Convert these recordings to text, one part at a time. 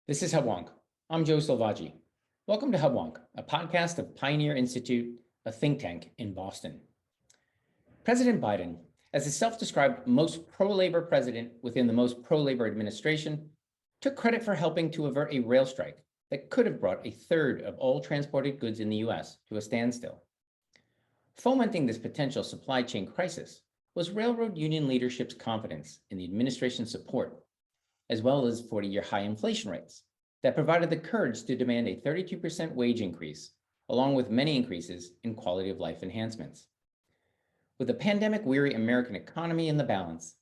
This is Hubwonk. I'm Joe Selvaggi. Welcome to Hubwonk, a podcast of Pioneer Institute, a think tank in Boston. President Biden, as the self-described most pro-labor president within the most pro-labor administration, took credit for helping to avert a rail strike that could have brought a third of all transported goods in the US to a standstill. Fomenting this potential supply chain crisis was railroad union leadership's confidence in the administration's support, as well as 40-year high inflation rates that provided the courage to demand a 32% wage increase, along with many increases in quality of life enhancements. With the pandemic-weary American economy in the balance,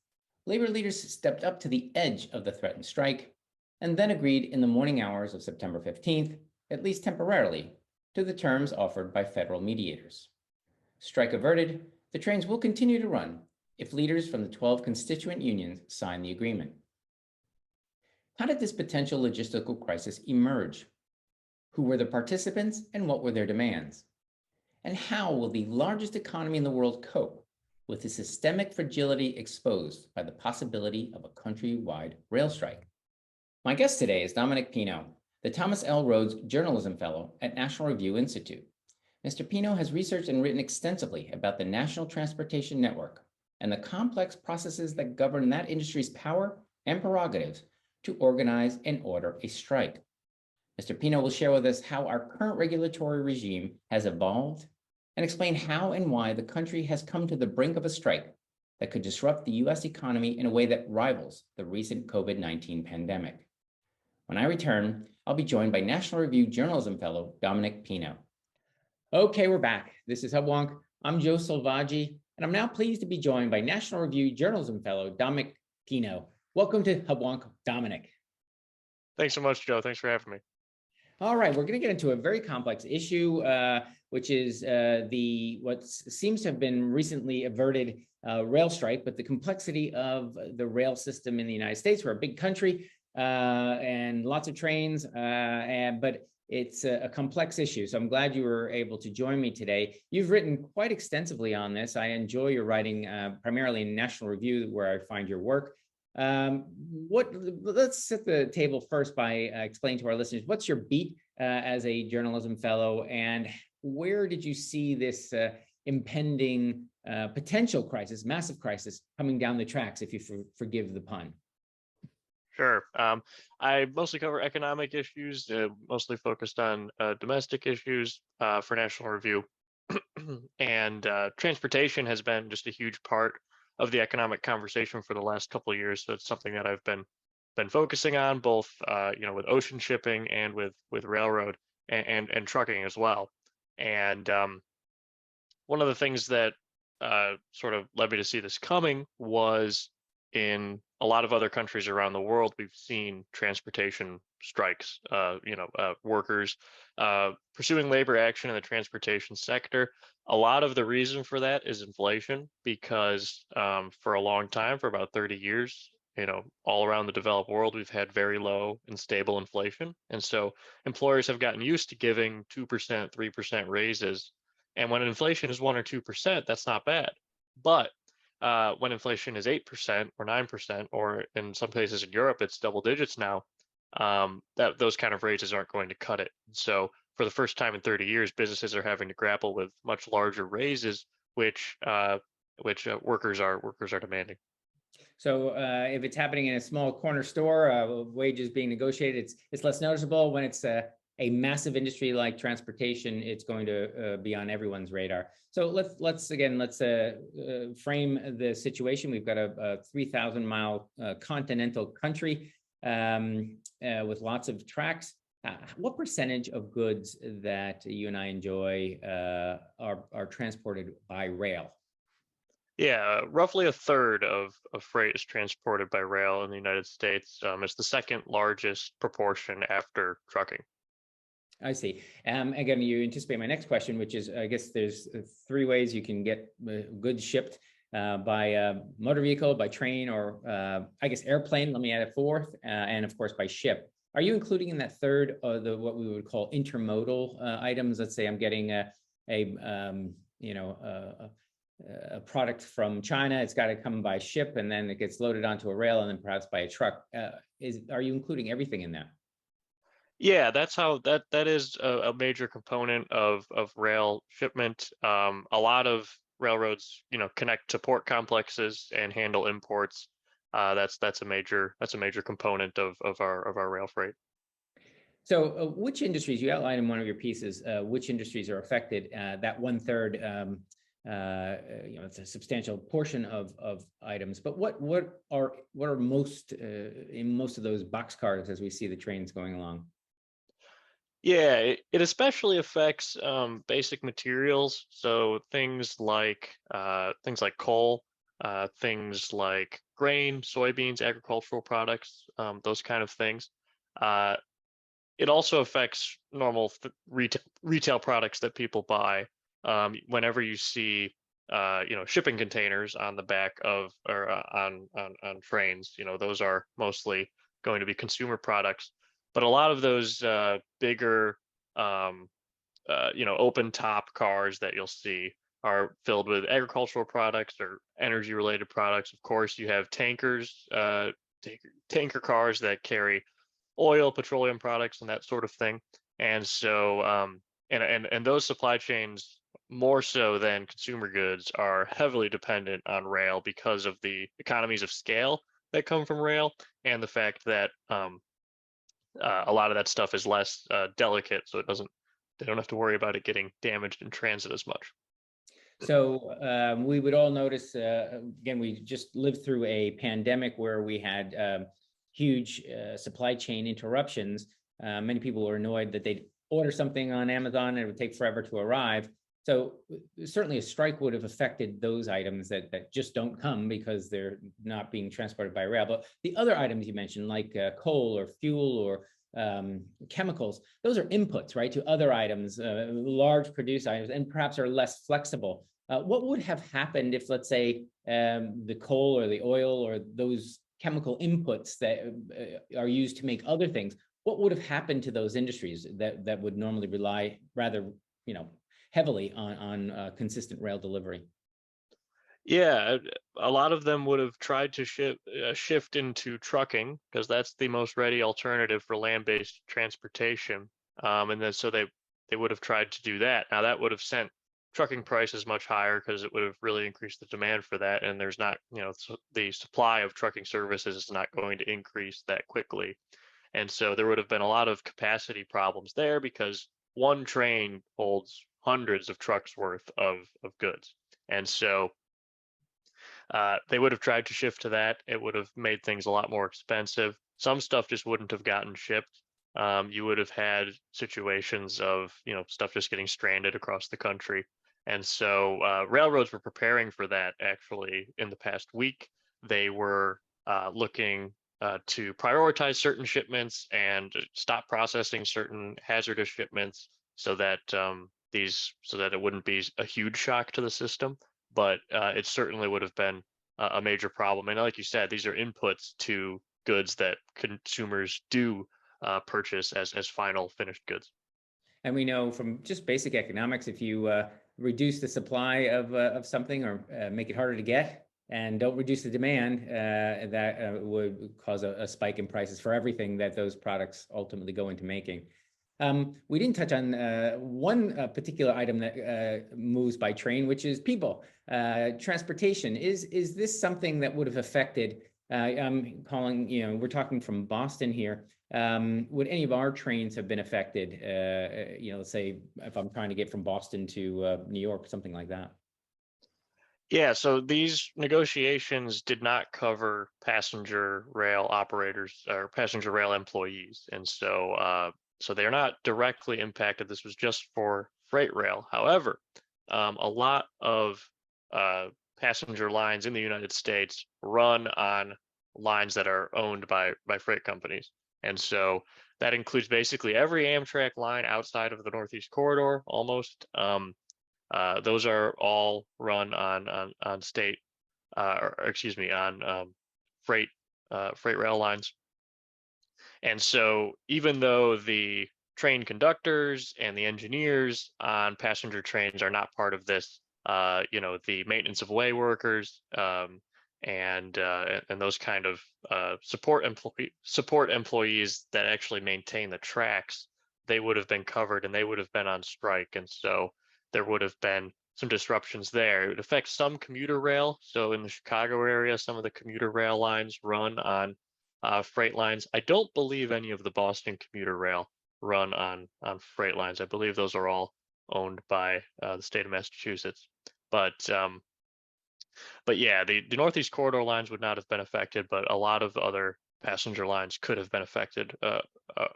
labor leaders stepped up to the edge of the threatened strike and then agreed in the morning hours of September 15th, at least temporarily, to the terms offered by federal mediators. Strike averted, the trains will continue to run if leaders from the 12 constituent unions sign the agreement. How did this potential logistical crisis emerge? Who were the participants and what were their demands? And how will the largest economy in the world cope with the systemic fragility exposed by the possibility of a countrywide rail strike? My guest today is Dominic Pino, the Thomas L. Rhodes Journalism Fellow at National Review Institute. Mr. Pino has researched and written extensively about the National Transportation Network and the complex processes that govern that industry's power and prerogatives to organize and order a strike. Mr. Pino will share with us how our current regulatory regime has evolved and explain how and why the country has come to the brink of a strike that could disrupt the US economy in a way that rivals the recent COVID-19 pandemic. When I return, I'll be joined by National Review Journalism Fellow Dominic Pino. Okay, we're back. This is Hubwonk. I'm Joe Selvaggi, and I'm now pleased to be joined by National Review Journalism Fellow Dominic Pino. Welcome to Hubwonk, Dominic. Thanks so much, Joe. Thanks for having me. All right, we're going to get into a very complex issue, which is what seems to have been recently averted rail strike, but the complexity of the rail system in the United States. We're a big country and lots of trains, but it's a complex issue. So I'm glad you were able to join me today. You've written quite extensively on this. I enjoy your writing, primarily in National Review, where I find your work. Let's set the table first by explaining to our listeners, what's your beat as a journalism fellow, and where did you see this impending potential crisis, massive crisis, coming down the tracks, if you forgive the pun? Sure. I mostly cover economic issues, mostly focused on domestic issues for National Review. And transportation has been just a huge part of the economic conversation for the last couple of years. So it's something that I've been focusing on, both with ocean shipping and with railroad and trucking as well. And one of the things that sort of led me to see this coming was, in a lot of other countries around the world, we've seen transportation strikes, workers pursuing labor action in the transportation sector. A lot of the reason for that is inflation, because for a long time, for about 30 years, all around the developed world, we've had very low and stable inflation. And so employers have gotten used to giving 2%, 3% raises. And when inflation is 1 or 2%, that's not bad. But when inflation is 8% or 9%, or in some places in Europe, it's double digits now, that those kind of raises aren't going to cut it. So for the first time in 30 years, businesses are having to grapple with much larger raises, which workers are demanding. So if it's happening in a small corner store, wages being negotiated, it's less noticeable. When it's a massive industry like transportation, it's going to be on everyone's radar. So let's frame the situation. We've got a 3,000-mile continental country with lots of tracks. What percentage of goods that you and I enjoy are transported by rail? Yeah, roughly a third of freight is transported by rail in the United States. It's the second largest proportion after trucking. I see. Again, you anticipate my next question, which is, I guess there's 3 ways you can get goods shipped: by motor vehicle, by train, or I guess airplane. Let me add a 4th, and of course by ship. Are you including in that third what we would call intermodal items? Let's say I'm getting a product from China. It's got to come by ship, and then it gets loaded onto a rail, and then perhaps by a truck. Are you including everything in that? Yeah, that's how that is a major component of rail shipment. A lot of railroads, connect to port complexes and handle imports. That's a major component of our rail freight. So, which industries you outlined in one of your pieces? Which industries are affected? That one third, it's a substantial portion of items. But what are most in most of those boxcars as we see the trains going along? Yeah, it especially affects basic materials. So things like coal, things like grain, soybeans, agricultural products, those kind of things. Uh, it also affects normal retail products that people buy. Whenever you see shipping containers on the back of or on trains, those are mostly going to be consumer products. But a lot of those bigger um, open top cars that you'll see are filled with agricultural products or energy related products. Of course, you have tankers, tanker cars that carry oil, petroleum products, and that sort of thing. And so, and those supply chains, more so than consumer goods, are heavily dependent on rail because of the economies of scale that come from rail, and the fact that a lot of that stuff is less delicate, so they don't have to worry about it getting damaged in transit as much. So we would all notice, again, we just lived through a pandemic where we had huge supply chain interruptions. Many people were annoyed that they'd order something on Amazon and it would take forever to arrive. So certainly a strike would have affected those items that just don't come because they're not being transported by rail. But the other items you mentioned, like coal or fuel or chemicals, those are inputs, right, to other items, large produce items, and perhaps are less flexible. What would have happened if, let's say, the coal or the oil or those chemical inputs that are used to make other things? What would have happened to those industries that would normally rely rather, heavily on consistent rail delivery? Yeah, a lot of them would have tried to shift into trucking because that's the most ready alternative for land-based transportation. And then so they would have tried to do that. Now that would have sent trucking prices much higher because it would have really increased the demand for that. And there's not, the supply of trucking services is not going to increase that quickly. And so there would have been a lot of capacity problems there because one train holds hundreds of trucks worth of goods. And so they would have tried to shift to that. It would have made things a lot more expensive. Some stuff just wouldn't have gotten shipped. You would have had situations of stuff just getting stranded across the country, and so railroads were preparing for that. Actually, in the past week, they were looking to prioritize certain shipments and stop processing certain hazardous shipments, so that it wouldn't be a huge shock to the system. But it certainly would have been a major problem. And like you said, these are inputs to goods that consumers do purchase as final finished goods. And we know from just basic economics, if you reduce the supply of something or make it harder to get and don't reduce the demand, that would cause a spike in prices for everything that those products ultimately go into making. We didn't touch on one particular item that moves by train, which is people. Transportation. Is this something that would have affected? I'm calling, we're talking from Boston here. Would any of our trains have been affected? Let's say if I'm trying to get from Boston to New York, something like that. Yeah, so these negotiations did not cover passenger rail operators or passenger rail employees, and so they're not directly impacted. This was just for freight rail. However, a lot of uh, passenger lines in the United States run on lines that are owned by freight companies, and so that includes basically every Amtrak line outside of the Northeast Corridor, almost. Those are all run on state, or excuse me, on freight freight rail lines. And so, even though the train conductors and the engineers on passenger trains are not part of this, the maintenance of way workers, and those kind of support employees that actually maintain the tracks, they would have been covered and they would have been on strike, and so there would have been some disruptions there. It would affect some commuter rail. So in the Chicago area, some of the commuter rail lines run on freight lines. I don't believe any of the Boston commuter rail run on freight lines. I believe those are all owned by the state of Massachusetts. But but yeah, the Northeast Corridor lines would not have been affected, but a lot of other passenger lines could have been affected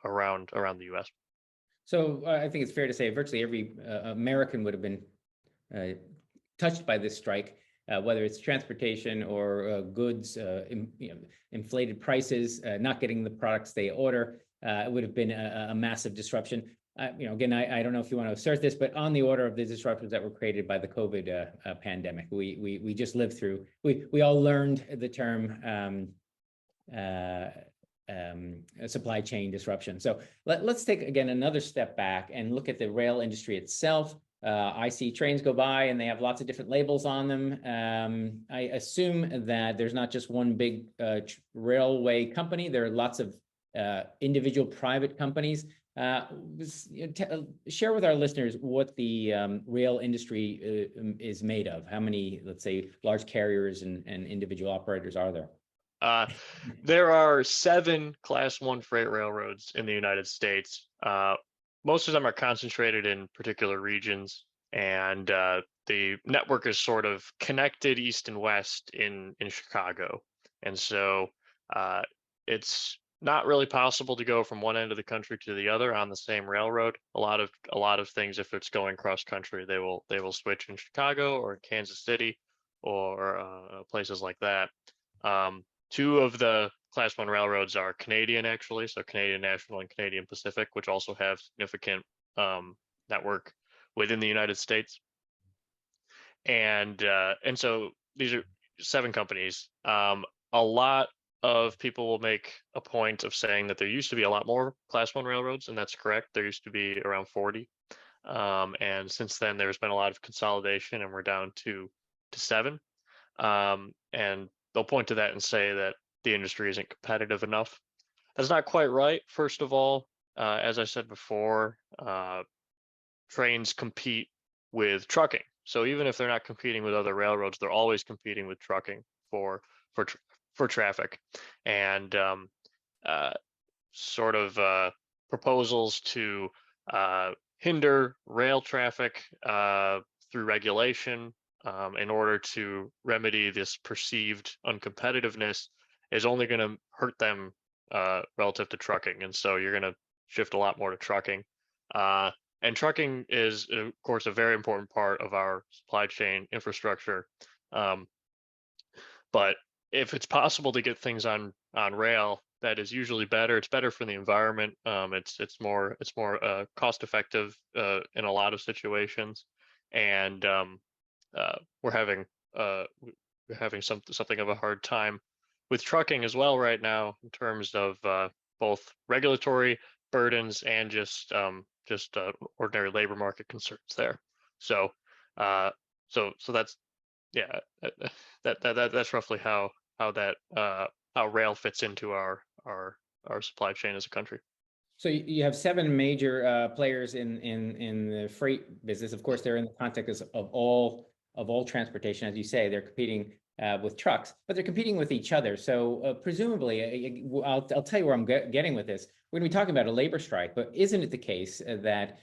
around the U.S. So I think it's fair to say virtually every American would have been touched by this strike, whether it's transportation or goods, inflated prices, not getting the products they order. It would have been a massive disruption. Again, I don't know if you want to assert this, but on the order of the disruptions that were created by the COVID pandemic, we just lived through. We all learned the term supply chain disruption. So let's take again another step back and look at the rail industry itself. I see trains go by and they have lots of different labels on them. I assume that there's not just one big railway company. There are lots of individual private companies. Share with our listeners what the rail industry is made of. How many, let's say, large carriers and individual operators are there? There are 7 Class 1 freight railroads in the United States. Most of them are concentrated in particular regions, and the network is sort of connected east and west in Chicago. And so it's not really possible to go from one end of the country to the other on the same railroad. A lot of things, if it's going cross country, they will switch in Chicago or in Kansas City or places like that. 2 of the Class 1 railroads are Canadian, actually, so Canadian National and Canadian Pacific, which also have significant network within the United States. And so these are 7 companies. A lot of people will make a point of saying that there used to be a lot more Class 1 railroads, and that's correct. There used to be around 40. And since then, there's been a lot of consolidation, and we're down to 7. And they'll point to that and say that the industry isn't competitive enough. That's not quite right. First of all, as I said before, trains compete with trucking. So even if they're not competing with other railroads, they're always competing with trucking for traffic. And sort of proposals to hinder rail traffic through regulation in order to remedy this perceived uncompetitiveness is only going to hurt them relative to trucking. And so you're going to shift a lot more to trucking. And trucking is, of course, a very important part of our supply chain infrastructure. But if it's possible to get things on rail, that is usually better. It's better for the environment. It's more cost effective in a lot of situations, and we're having something of a hard time with trucking as well right now in terms of both regulatory burdens and just ordinary labor market concerns there. So that's yeah, that's roughly how rail fits into our supply chain as a country. So you have 7 major players in the freight business. Of course, they're in the context of all transportation, as you say. They're competing with trucks, but they're competing with each other. So presumably, I'll tell you where I'm getting with this. We're going to be talking about a labor strike, but isn't it the case that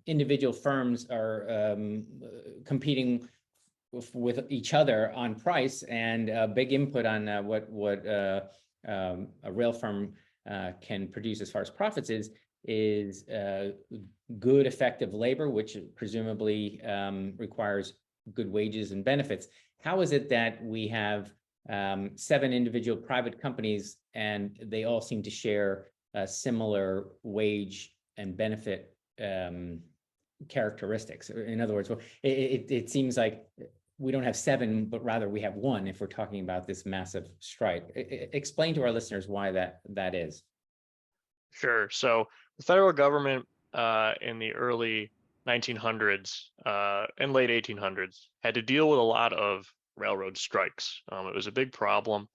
individual firms are competing with each other on price, and a big input on what a rail firm can produce as far as profits is good, effective labor, which presumably requires good wages and benefits. How is it that we have 7 individual private companies and they all seem to share similar wage and benefit characteristics? In other words, it seems like we don't have 7, but rather we have 1 if we're talking about this massive strike. Explain to our listeners why that is. Sure. So the federal government in the early 1900s and late 1800s had to deal with a lot of railroad strikes. It was a big problem,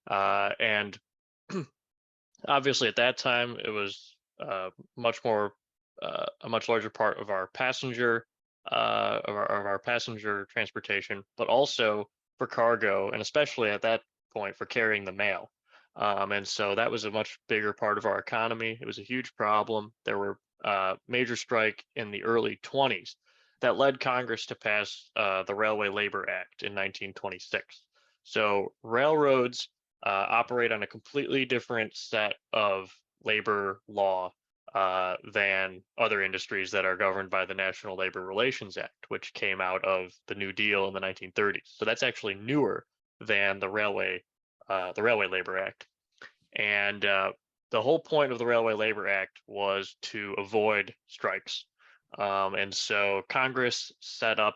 and obviously at that time it was much more a much larger part of our passenger of our passenger transportation, but also for cargo, and especially at that point for carrying the mail. And so that was a much bigger part of our economy. It was a huge problem. There were major strike in the early 20s that led Congress to pass the Railway Labor Act in 1926. So railroads operate on a completely different set of labor law than other industries that are governed by the National Labor Relations Act, which came out of the New Deal in the 1930s. So that's actually newer than the Railway Labor Act. And the whole point of the Railway Labor Act was to avoid strikes. And so Congress set up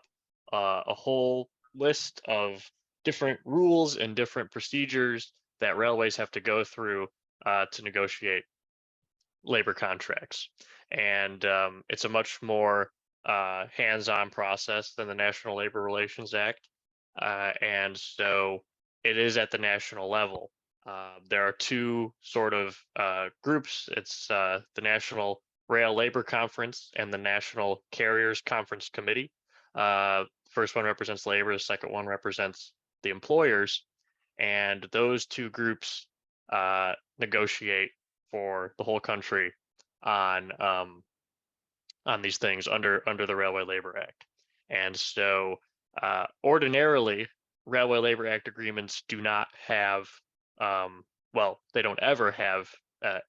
a whole list of different rules and different procedures that railways have to go through to negotiate labor contracts. And it's a much more hands-on process than the National Labor Relations Act. And so it is at the national level. There are two sort of groups. It's the National Rail Labor Conference and the National Carriers Conference Committee. First one represents labor, the second one represents the employers. And those two groups negotiate for the whole country on these things under the Railway Labor Act. And so ordinarily, Railway Labor Act agreements do not have well, they don't ever have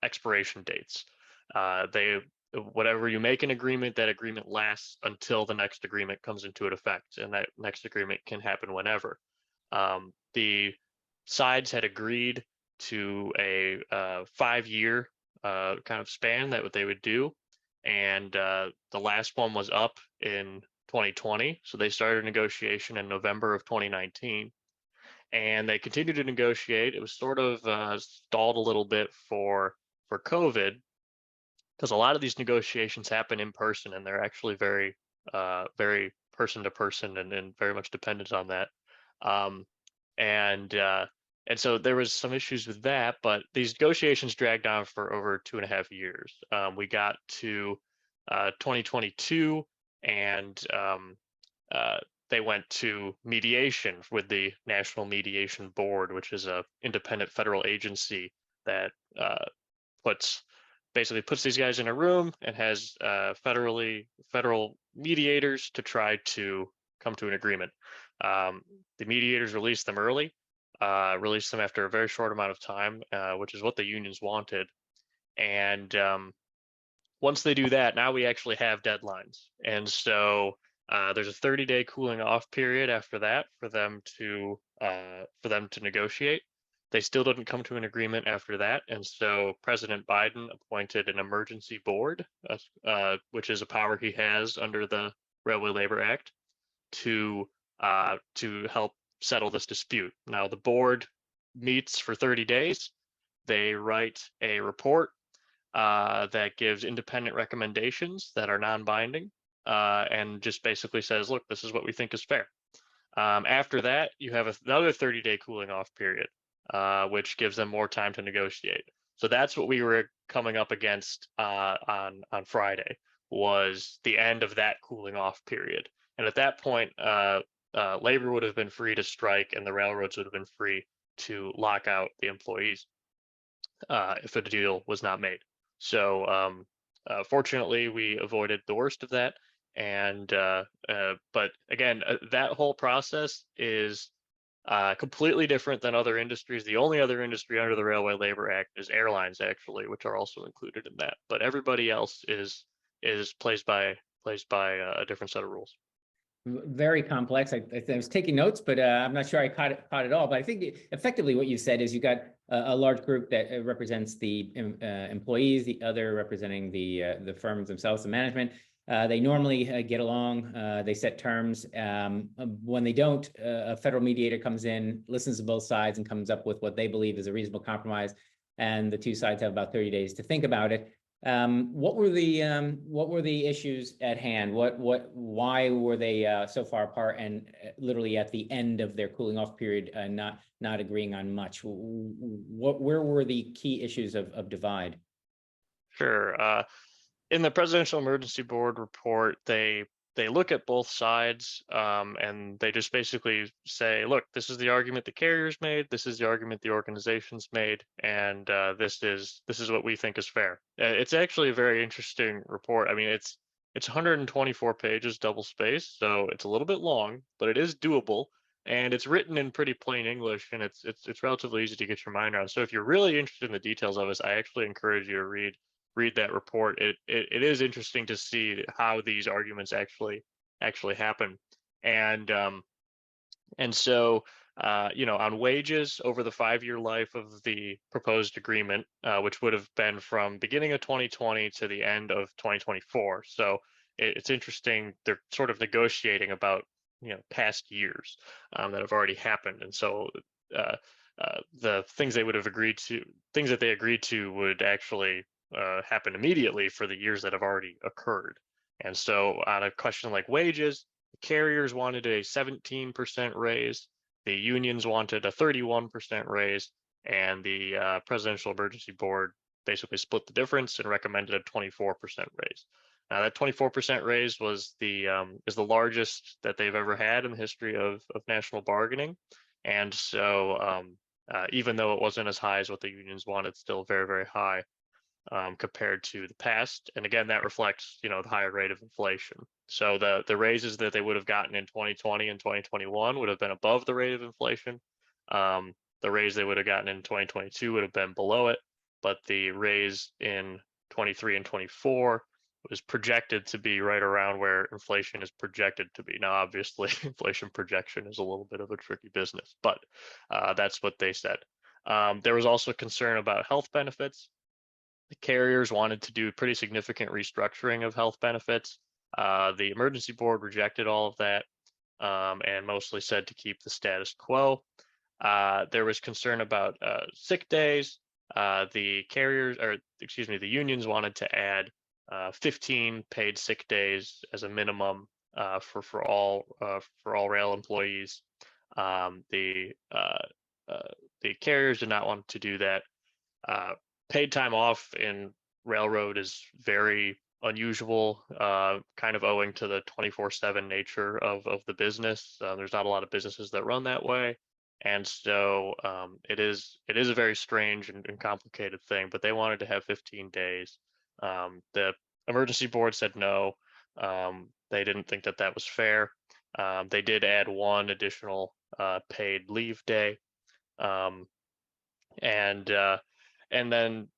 expiration dates. Whatever you make an agreement, that agreement lasts until the next agreement comes into effect, and that next agreement can happen whenever. The sides had agreed to a 5-year kind of span that what they would do, and the last one was up in 2020, so they started negotiation in November of 2019. And they continued to negotiate. It was sort of stalled a little bit for COVID, because a lot of these negotiations happen in person, and they're actually very person to person and very much dependent on that. And so there was some issues with that, but these negotiations dragged on for over 2.5 years. We got to 2022, and they went to mediation with the National Mediation Board, which is a independent federal agency that basically puts these guys in a room and has federal mediators to try to come to an agreement. The mediators released them early, released them after a very short amount of time, which is what the unions wanted. And once they do that, now we actually have deadlines. And so there's a 30-day cooling off period after that for them to negotiate. They still didn't come to an agreement after that, and so President Biden appointed an emergency board, which is a power he has under the Railway Labor Act, to help settle this dispute. Now the board meets for 30 days. They write a report that gives independent recommendations that are non-binding. And just basically says, look, this is what we think is fair. After that, you have another 30-day cooling off period, which gives them more time to negotiate. So that's what we were coming up against on Friday, was the end of that cooling off period. And at that point, labor would have been free to strike, and the railroads would have been free to lock out the employees if a deal was not made. So fortunately, we avoided the worst of that. And but again, that whole process is completely different than other industries. The only other industry under the Railway Labor Act is airlines, actually, which are also included in that. But everybody else is plays by a different set of rules. Very complex. I was taking notes, but I'm not sure I caught it all. But I think effectively what you said is you got a large group that represents the employees, the other representing the firms themselves, the management. They normally get along. They set terms. When they don't, a federal mediator comes in, listens to both sides, and comes up with what they believe is a reasonable compromise. And the two sides have about 30 days to think about it. What were the issues at hand? Why were they so far apart and literally at the end of their cooling off period, not agreeing on much? Where were the key issues of divide? Sure. In the Presidential Emergency Board report, they look at both sides, and they just basically say, look, this is the argument the carriers made, this is the argument the organizations made, and this is what we think is fair. It's actually a very interesting report. I mean, it's 124 pages, double spaced, so it's a little bit long, but it is doable. And it's written in pretty plain English, and it's relatively easy to get your mind around. So if you're really interested in the details of this, I actually encourage you to read that report. It is interesting to see how these arguments actually happen. And so on wages over the 5-year life of the proposed agreement, which would have been from beginning of 2020 to the end of 2024. So it's interesting. They're sort of negotiating about past years that have already happened, and so uh, the things they would have agreed to, things that they agreed to, would actually happen immediately for the years that have already occurred. And so on a question like wages, the carriers wanted a 17% raise, the unions wanted a 31% raise, and the Presidential Emergency Board basically split the difference and recommended a 24% raise. Now that 24% raise is the largest that they've ever had in the history of national bargaining. And so even though it wasn't as high as what the unions wanted, still very, very high compared to the past. And again, that reflects, the higher rate of inflation. So the raises that they would have gotten in 2020 and 2021 would have been above the rate of inflation. The raise they would have gotten in 2022 would have been below it, but the raise in 23 and 24 was projected to be right around where inflation is projected to be. Now, obviously, inflation projection is a little bit of a tricky business, but that's what they said. There was also concern about health benefits. The carriers wanted to do pretty significant restructuring of health benefits. The emergency board rejected all of that, and mostly said to keep the status quo. There was concern about sick days. The carriers, or excuse me, the unions wanted to add 15 paid sick days as a minimum for all rail employees. The carriers did not want to do that. Paid time off in railroad is very unusual, kind of owing to the 24/7 nature of the business. There's not a lot of businesses that run that way, and so it is a very strange and complicated thing. But they wanted to have 15 days. The emergency board said no. They didn't think that was fair. They did add one additional paid leave day, um, and then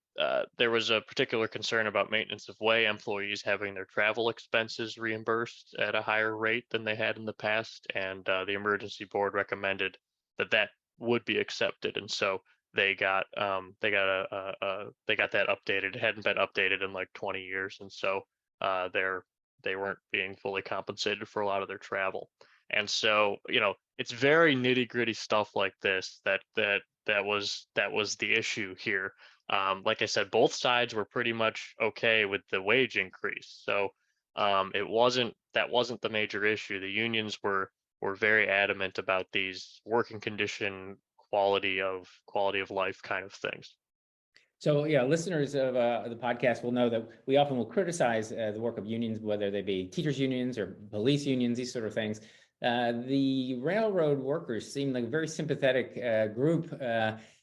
there was a particular concern about maintenance of way employees having their travel expenses reimbursed at a higher rate than they had in the past, and the emergency board recommended that would be accepted, and so they got that updated. It hadn't been updated in like 20 years, and so they weren't being fully compensated for a lot of their travel. And so it's very nitty gritty stuff like this that was the issue here. Like I said, both sides were pretty much okay with the wage increase, so that wasn't the major issue. The unions were very adamant about these working condition, quality of life kind of things. So yeah, listeners of the podcast will know that we often will criticize the work of unions, whether they be teachers unions or police unions, these sort of things. The railroad workers seem like a very sympathetic group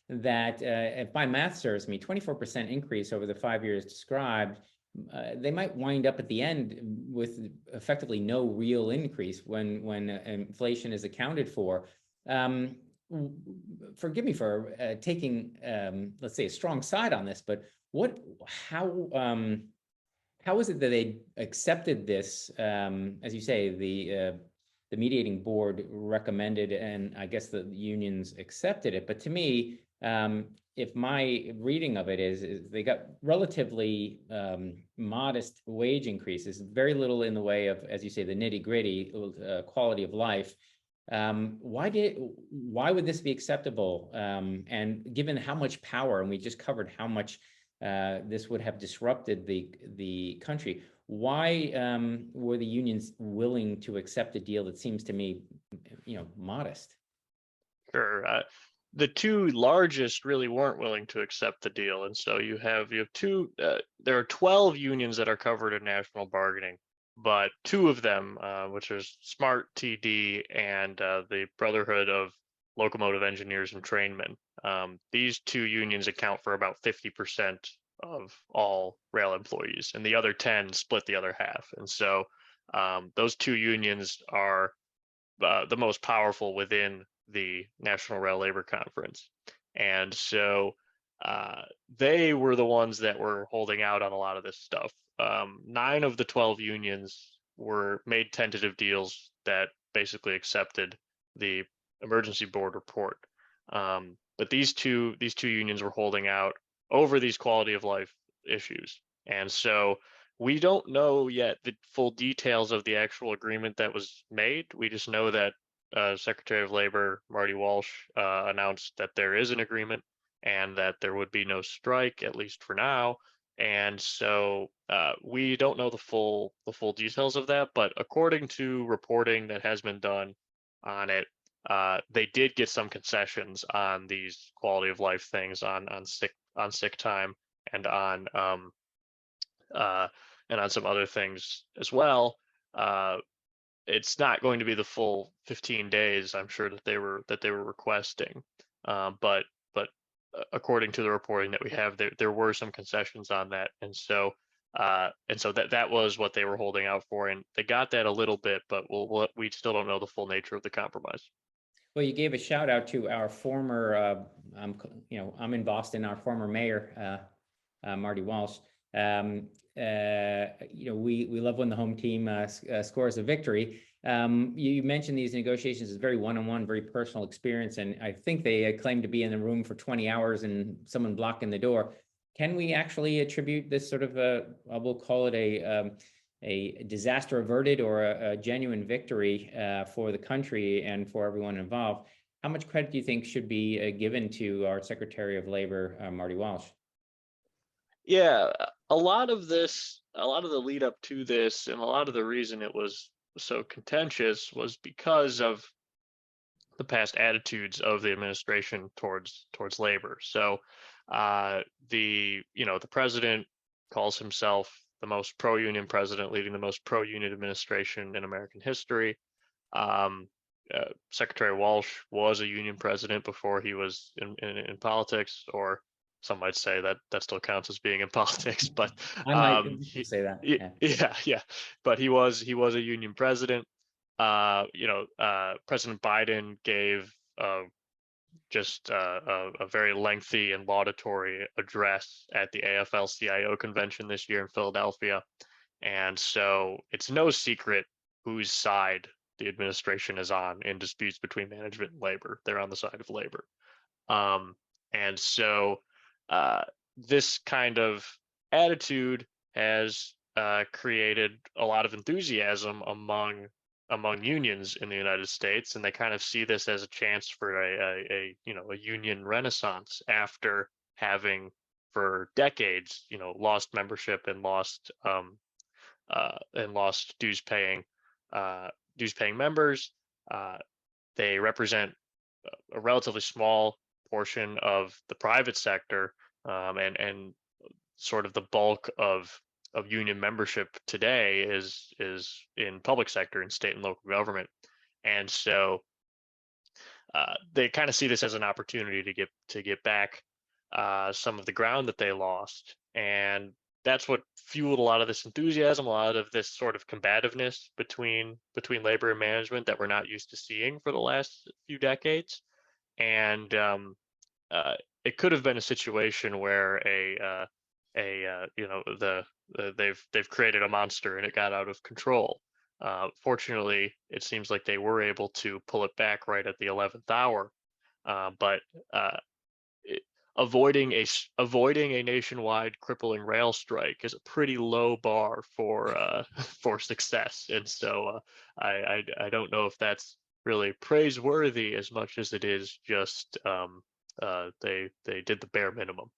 that, if my math serves me, 24% increase over the 5 years described. They might wind up at the end with effectively no real increase when inflation is accounted for. Forgive me for taking, let's say, a strong side on this, but how is it that they accepted this? As you say, the mediating board recommended, and I guess the unions accepted it. But to me, if my reading of it is they got relatively modest wage increases, very little in the way of, as you say, the nitty gritty quality of life. Why would this be acceptable? And given how much power, and we just covered how much this would have disrupted the country. Why were the unions willing to accept a deal that seems to me, modest? Sure. The two largest really weren't willing to accept the deal, and so you have two. There are 12 unions that are covered in national bargaining, but two of them, which is Smart TD and the Brotherhood of Locomotive Engineers and Trainmen, these two unions account for about 50% of all rail employees, and the other 10 split the other half. And so those two unions are the most powerful within the National Rail Labor Conference. And so they were the ones that were holding out on a lot of this stuff. 9 of the 12 unions were made tentative deals that basically accepted the emergency board report. But these two unions were holding out over these quality of life issues. And so we don't know yet the full details of the actual agreement that was made. We just know that Secretary of Labor Marty Walsh announced that there is an agreement and that there would be no strike, at least for now. And so we don't know the full details of that, but according to reporting that has been done on it, they did get some concessions on these quality of life things, on sick time, and on some other things as well. It's not going to be the full 15 days, I'm sure, that they were requesting, but according to the reporting that we have, there were some concessions on that, and so that was what they were holding out for, and they got that a little bit, but we still don't know the full nature of the compromise. Well, you gave a shout out to our former, I'm in Boston, our former mayor, Marty Walsh. We love when the home team scores a victory. You mentioned these negotiations is very one-on-one, very personal experience, and I think they claim to be in the room for 20 hours and someone blocking the door. Can we actually attribute this sort of I will call it a disaster averted or a genuine victory for the country and for everyone involved? How much credit do you think should be given to our Secretary of Labor, Marty Walsh? Yeah, a lot of the lead up to this, and a lot of the reason it was so contentious was because of the past attitudes of the administration towards labor. So the president calls himself the most pro-union president, leading the most pro-union administration in American history. Secretary Walsh was a union president before he was in politics, or some might say that still counts as being in politics, but I might say that. yeah. But he was a union president. President Biden gave just a very lengthy and laudatory address at the AFL-CIO convention this year in Philadelphia, and so it's no secret whose side the administration is on in disputes between management and labor. They're on the side of labor. And so this kind of attitude has created a lot of enthusiasm among unions in the United States, and they kind of see this as a chance for a union renaissance after having for decades lost membership and lost dues paying members. They represent a relatively small portion of the private sector, and sort of the bulk of union membership today is in public sector and state and local government. And so they kind of see this as an opportunity to get back some of the ground that they lost, and that's what fueled a lot of this enthusiasm, a lot of this sort of combativeness between labor and management that we're not used to seeing for the last few decades. And it could have been a situation where they've created a monster and it got out of control. Fortunately, it seems like they were able to pull it back right at the 11th hour. But avoiding a nationwide crippling rail strike is a pretty low bar for for success, and so I don't know if that's really praiseworthy as much as it is just they did the bare minimum.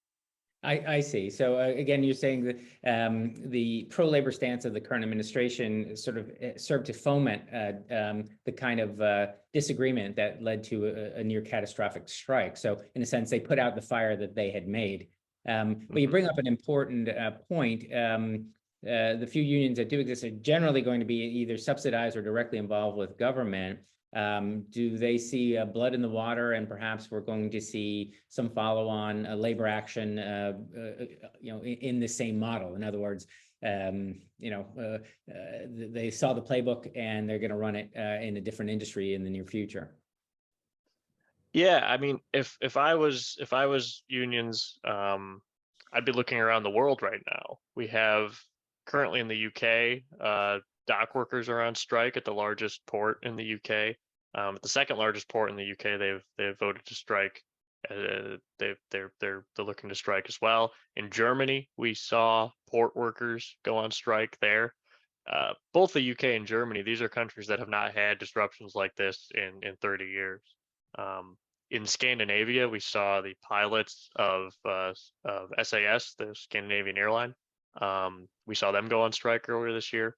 I see. So again, you're saying that the pro-labor stance of the current administration sort of served to foment the kind of disagreement that led to a near catastrophic strike. So in a sense, they put out the fire that they had made. But you Mhm. bring up an important point. The few unions that do exist are generally going to be either subsidized or directly involved with government. Do they see blood in the water, and perhaps we're going to see some follow-on labor action, in the same model? In other words, they saw the playbook and they're going to run it in a different industry in the near future. Yeah, I mean, if I was unions, I'd be looking around the world right now. We have currently in the UK, dock workers are on strike at the largest port in the UK. At the second largest port in the UK, they've voted to strike. They're looking to strike as well. In Germany, we saw port workers go on strike there. Both the UK and Germany, these are countries that have not had disruptions like this in 30 years. Um, in Scandinavia, we saw the pilots of SAS, the Scandinavian airline. We saw them go on strike earlier this year,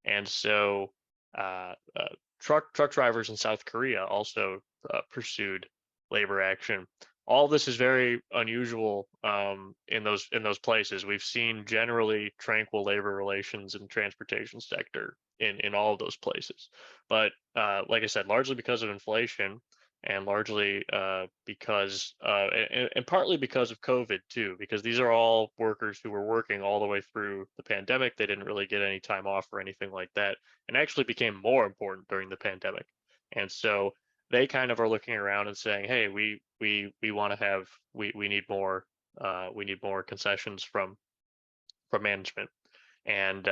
and so uh, uh, truck drivers in South Korea also pursued labor action. All this is very unusual in those places. We've seen generally tranquil labor relations in the transportation sector in all of those places, but like I said, largely because of inflation and largely because and partly because of COVID too, because these are all workers who were working all the way through the pandemic. They didn't really get any time off or anything like that, and actually became more important during the pandemic. And so they kind of are looking around and saying, "Hey, we want to have we need more concessions from management." And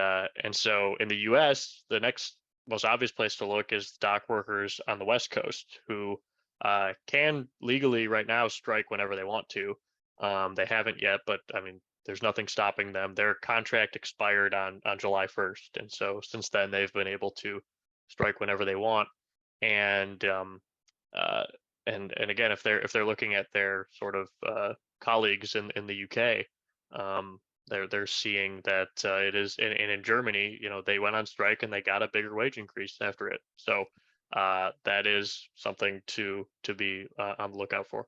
so in the U.S., the next most obvious place to look is dock workers on the West Coast who can legally right now strike whenever they want to. They haven't yet, but I mean, there's nothing stopping them. Their contract expired on July 1st, and so since then they've been able to strike whenever they want. And uh, and again, if they're looking at their sort of colleagues in the UK, um, they're seeing that it is and in Germany, they went on strike and they got a bigger wage increase after it. So that is something to be on the lookout for.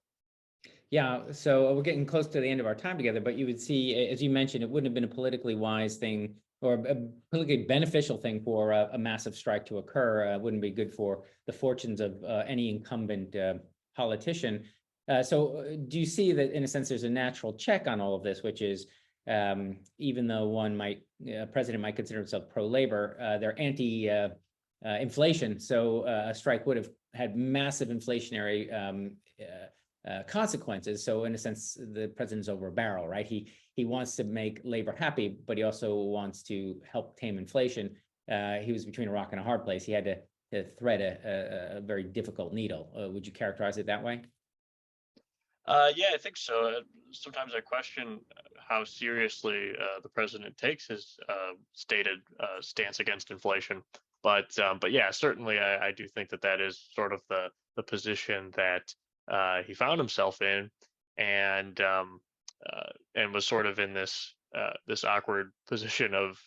Yeah, so we're getting close to the end of our time together, but you would see, as you mentioned, it wouldn't have been a politically wise thing or a politically beneficial thing for a massive strike to occur. Wouldn't be good for the fortunes of any incumbent politician. Do you see that, in a sense, there's a natural check on all of this, which is even though president might consider himself pro-labor, they're anti-inflation. So a strike would have had massive inflationary consequences. So in a sense, the president's over a barrel, right? He wants to make labor happy, but he also wants to help tame inflation. He was between a rock and a hard place. He had to thread a very difficult needle. Would you characterize it that way? Yeah, I think so. Sometimes I question how seriously the president takes his stated stance against inflation. But yeah, certainly I do think that that is sort of the position that he found himself in, and and was sort of in this awkward position of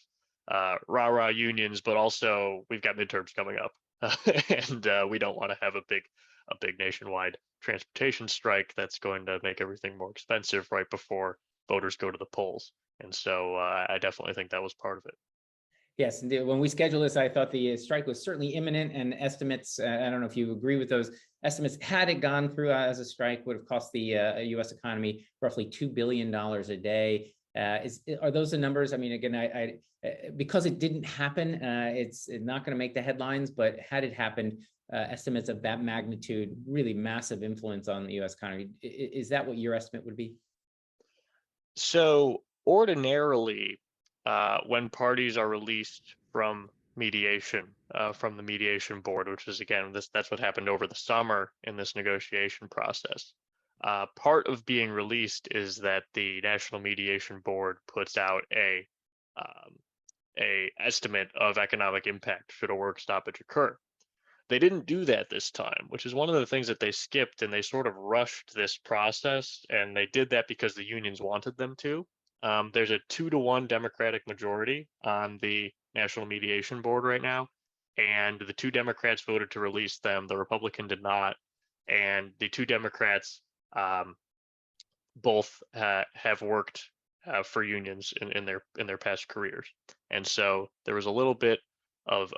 rah rah unions, but also we've got midterms coming up, and we don't want to have a big nationwide transportation strike that's going to make everything more expensive right before voters go to the polls. And so I definitely think that was part of it. Yes, when we scheduled this, I thought the strike was certainly imminent, and estimates, I don't know if you agree with those estimates, had it gone through as a strike, would have cost the US economy roughly $2 billion a day. Are those the numbers? I mean, again, because it didn't happen, it's not going to make the headlines, but had it happened, estimates of that magnitude, really massive influence on the US economy. Is that what your estimate would be? So ordinarily, when parties are released from the mediation board, which is again that's what happened over the summer in this negotiation process. Part of being released is that the National Mediation Board puts out um, a estimate of economic impact should a work stoppage occur. They didn't do that this time, which is one of the things that they skipped, and they sort of rushed this process, and they did that because the unions wanted them to. There's a 2-to-1 Democratic majority on the National Mediation Board right now, and the two Democrats voted to release them. The Republican did not, and the two Democrats um, both have worked for unions in their past careers, and so there was a little bit of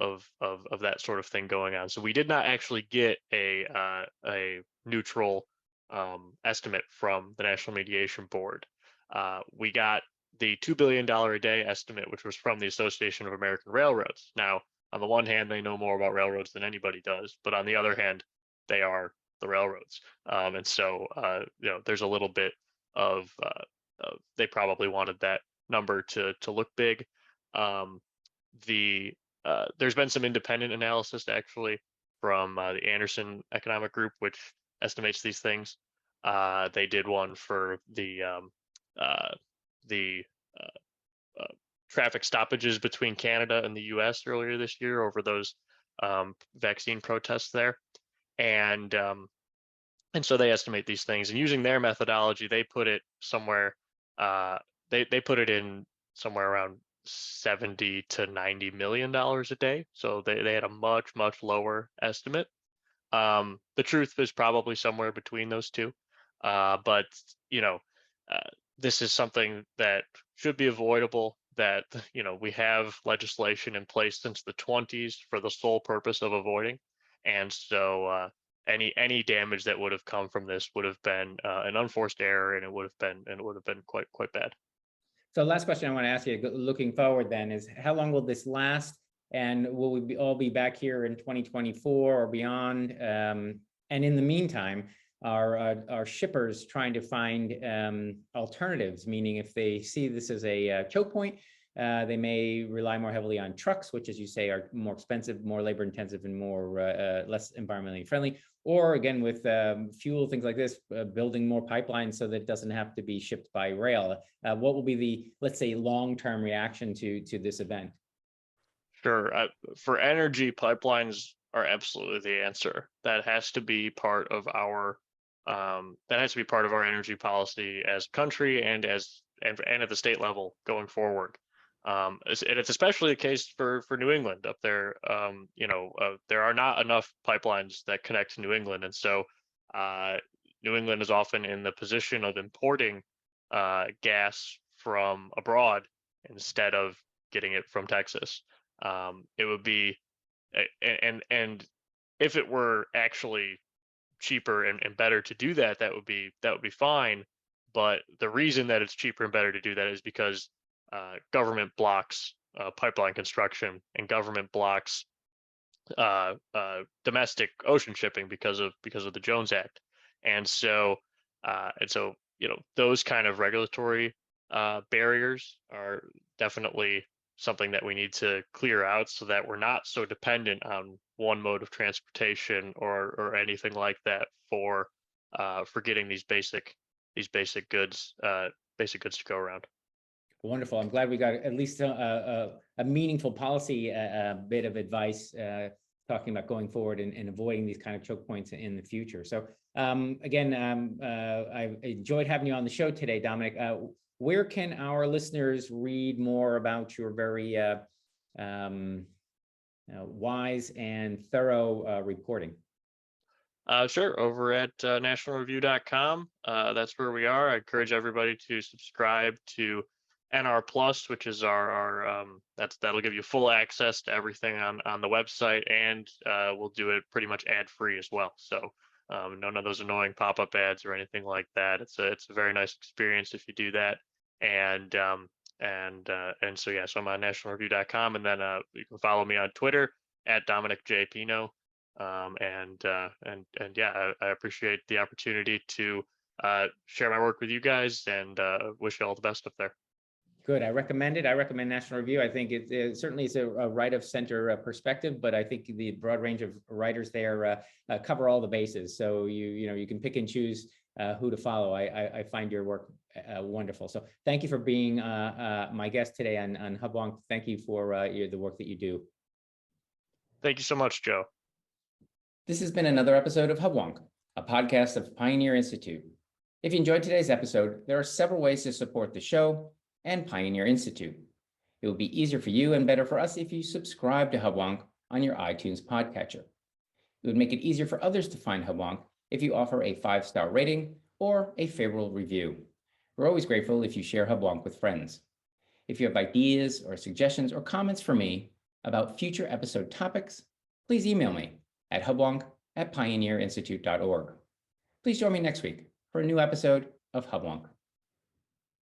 that sort of thing going on. So we did not actually get a neutral estimate from the National Mediation Board. We got the $2 billion a day estimate, which was from the Association of American Railroads. Now, on the one hand, they know more about railroads than anybody does, but on the other hand, they are the railroads, and so there's a little bit of they probably wanted that number to look big. Um, there's been some independent analysis actually from the Anderson Economic Group, which estimates these things. They did one for uh, the traffic stoppages between Canada and the U.S. earlier this year over those vaccine protests there, and so they estimate these things, and using their methodology, they put it somewhere. They put it in somewhere around 70 to 90 million dollars a day. So they had a much lower estimate. The truth is probably somewhere between those two, but you know, uh, this is something that should be avoidable. That we have legislation in place since the 20s for the sole purpose of avoiding, and so any damage that would have come from this would have been an unforced error, and it would have been quite bad. So last question I want to ask you, looking forward then, is how long will this last? And will we all be back here in 2024 or beyond? And in the meantime, are shippers trying to find alternatives? Meaning, if they see this as a choke point, they may rely more heavily on trucks, which, as you say, are more expensive, more labor intensive, and more less environmentally friendly. Or again, with fuel, things like this, building more pipelines so that it doesn't have to be shipped by rail. What will be the, let's say, long-term reaction to this event? Sure. For energy, pipelines are absolutely the answer. That has to be part of our energy policy as a country, and and at the state level going forward. And it's especially the case for New England up there. There are not enough pipelines that connect to New England, and so New England is often in the position of importing gas from abroad instead of getting it from Texas. It would be, and if it were actually cheaper and better to do that, that would be fine. But the reason that it's cheaper and better to do that is because government blocks pipeline construction, and government blocks domestic ocean shipping because of the Jones Act, and so those kind of regulatory barriers are definitely something that we need to clear out, so that we're not so dependent on one mode of transportation or anything like that for getting these basic goods to go around. Wonderful. I'm glad we got at least a meaningful policy bit of advice talking about going forward and avoiding these kind of choke points in the future. So again, I've enjoyed having you on the show today, Dominic. Where can our listeners read more about your very wise and thorough reporting? Sure. Over at nationalreview.com. That's where we are. I encourage everybody to subscribe to NR Plus, which is our that'll give you full access to everything on the website, and we'll do it pretty much ad free as well. So none of those annoying pop-up ads or anything like that. It's a very nice experience if you do that. And so yeah, so I'm on nationalreview.com, and then you can follow me on Twitter at Dominic J Pino. And yeah, I appreciate the opportunity to share my work with you guys, and wish you all the best up there. Good. I recommend it. I recommend National Review. I think it certainly is a right of center perspective, but I think the broad range of writers there cover all the bases. So you can pick and choose who to follow. I find your work wonderful. So thank you for being my guest today on Hubwonk. Thank you for the work that you do. Thank you so much, Joe. This has been another episode of Hubwonk, a podcast of Pioneer Institute. If you enjoyed today's episode, there are several ways to support the show and Pioneer Institute. It will be easier for you and better for us if you subscribe to Hubwonk on your iTunes podcatcher. It would make it easier for others to find Hubwonk if you offer a 5-star rating or a favorable review. We're always grateful if you share Hubwonk with friends. If you have ideas or suggestions or comments for me about future episode topics, please email me at hubwonk@pioneerinstitute.org. Please join me next week for a new episode of Hubwonk.